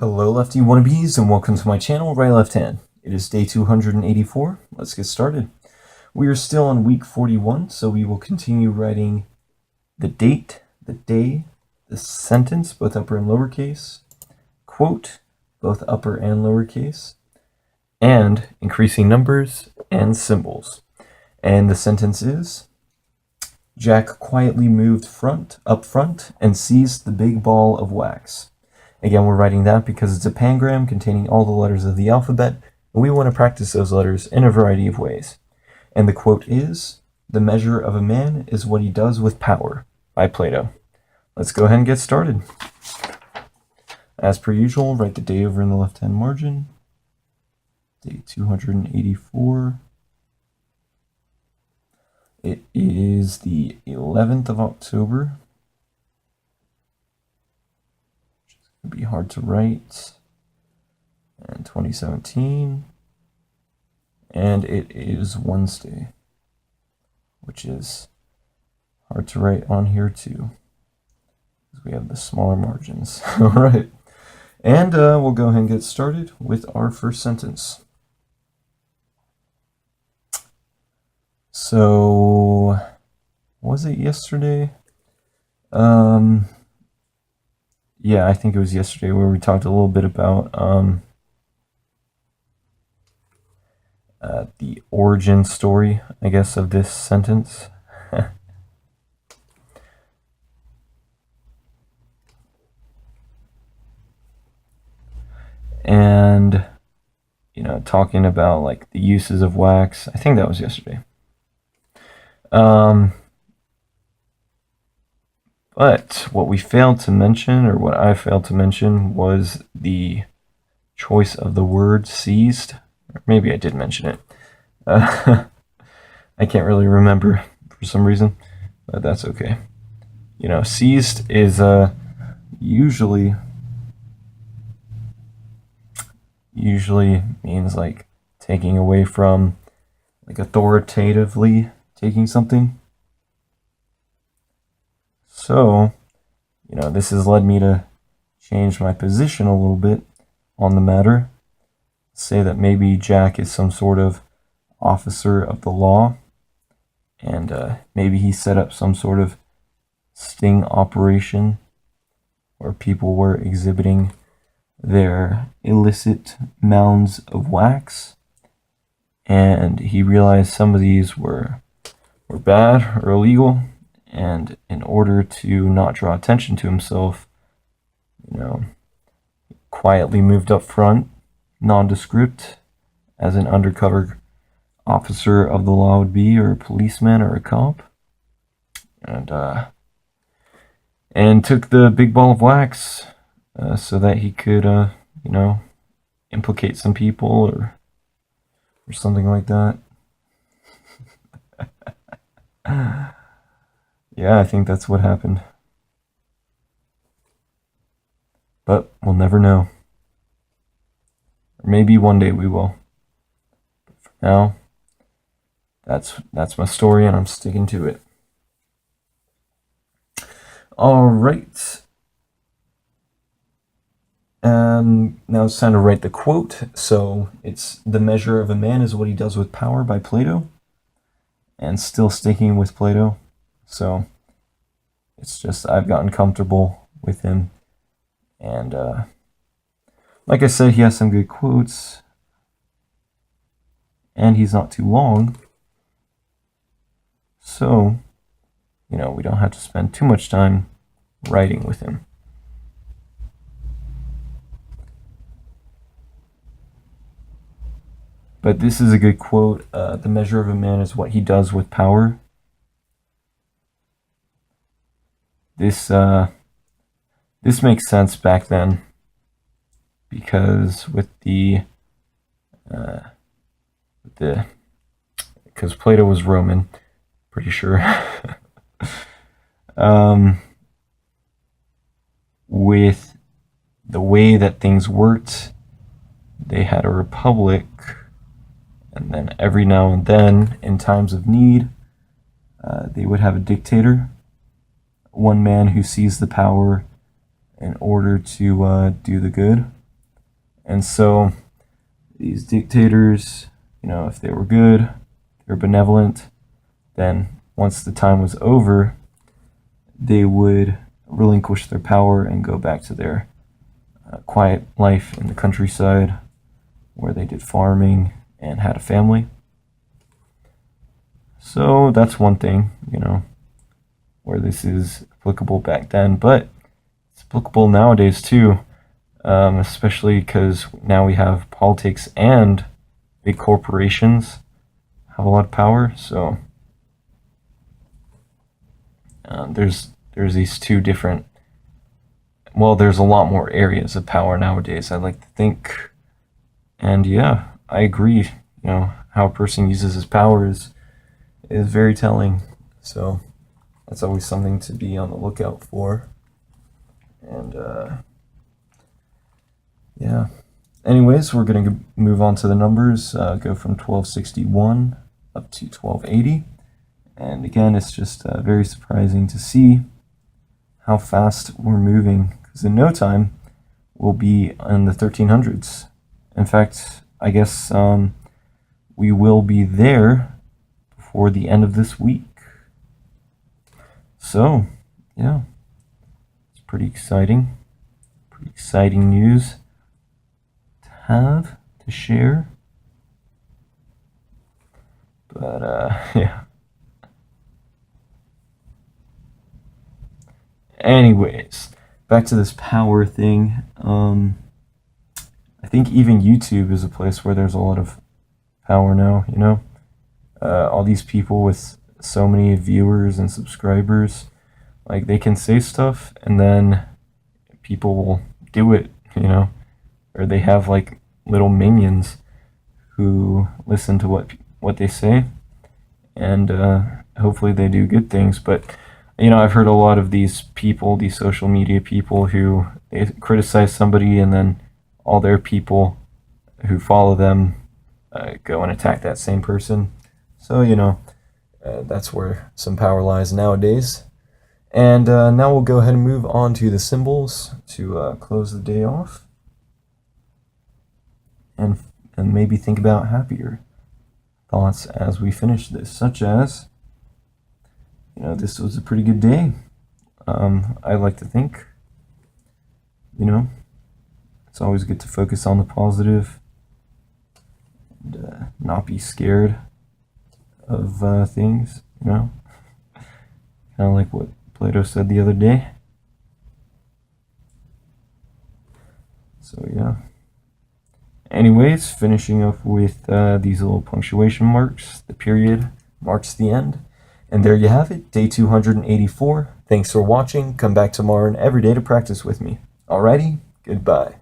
Hello Lefty Wannabes and welcome to my channel, Right Left Hand. It is day 284. Let's get started. We are still on week 41, so we will continue writing the date, the day, the sentence, both upper and lowercase, quote, both upper and lowercase, and increasing numbers and symbols. And the sentence is, Jack quietly moved up front and seized the big ball of wax. Again, we're writing that because it's a pangram containing all the letters of the alphabet, and we want to practice those letters in a variety of ways. And the quote is, "The measure of a man is what he does with power," by Plato. Let's go ahead and get started. As per usual, write the day over in the left-hand margin. Day 284. It is the 11th of October. It'd be hard to write, and 2017, and it is Wednesday, which is hard to write on here too, because we have the smaller margins. All right, and we'll go ahead and get started with our first sentence. So, was it yesterday? Yeah, I think it was yesterday where we talked a little bit about the origin story, I guess, of this sentence. And, talking about like the uses of wax. I think that was yesterday. But what we failed to mention, or what I failed to mention, was the choice of the word seized. Or maybe I did mention it. I can't really remember for some reason, but that's okay. Seized is usually means like taking away from, like authoritatively taking something. So, this has led me to change my position a little bit on the matter. Say that maybe Jack is some sort of officer of the law, and maybe he set up some sort of sting operation where people were exhibiting their illicit mounds of wax, and he realized some of these were bad or illegal. And in order to not draw attention to himself, quietly moved up front, nondescript, as an undercover officer of the law would be, or a policeman or a cop, and took the big ball of wax so that he could, implicate some people or something like that. Yeah, I think that's what happened. But we'll never know. Or maybe one day we will. But for now, that's my story, and I'm sticking to it. All right. Now it's time to write the quote. So it's "The measure of a man is what he does with power" by Plato. And still sticking with Plato. So it's just I've gotten comfortable with him. And like I said, he has some good quotes. And he's not too long. So, we don't have to spend too much time writing with him. But this is a good quote. "The measure of a man is what he does with power." This makes sense back then, because because Plato was Roman, pretty sure. With the way that things worked, they had a republic, and then every now and then, in times of need, they would have a dictator, one man who seized the power in order to do the good. And so these dictators, if they were good, they were benevolent, then once the time was over, they would relinquish their power and go back to their quiet life in the countryside where they did farming and had a family. So that's one thing, where this is applicable back then, but it's applicable nowadays too, especially because now we have politics and big corporations have a lot of power. So there's these two different, there's a lot more areas of power nowadays, I like to think. And yeah, I agree, how a person uses his power is very telling. So that's always something to be on the lookout for. And yeah. Anyways, we're going to move on to the numbers, go from 1261 up to 1280. And again, it's just very surprising to see how fast we're moving, because in no time we'll be in the 1300s. In fact, I guess we will be there before the end of this week. So, yeah, it's pretty exciting news to have, to share. But, yeah. Anyways, back to this power thing. I think even YouTube is a place where there's a lot of power now, all these people with so many viewers and subscribers, like they can say stuff and then people will do it, or they have like little minions who listen to what they say, and hopefully they do good things. But I've heard a lot of these people, these social media people, who they criticize somebody and then all their people who follow them go and attack that same person. So, that's where some power lies nowadays. And now we'll go ahead and move on to the symbols to close the day off. And maybe think about happier thoughts as we finish this, such as, this was a pretty good day. I like to think, it's always good to focus on the positive and not be scared of things, kind of like what Plato said the other day. So yeah. Anyways, finishing up with these little punctuation marks. The period marks the end. And there you have it, day 284. Thanks for watching. Come back tomorrow and every day to practice with me. Alrighty, goodbye.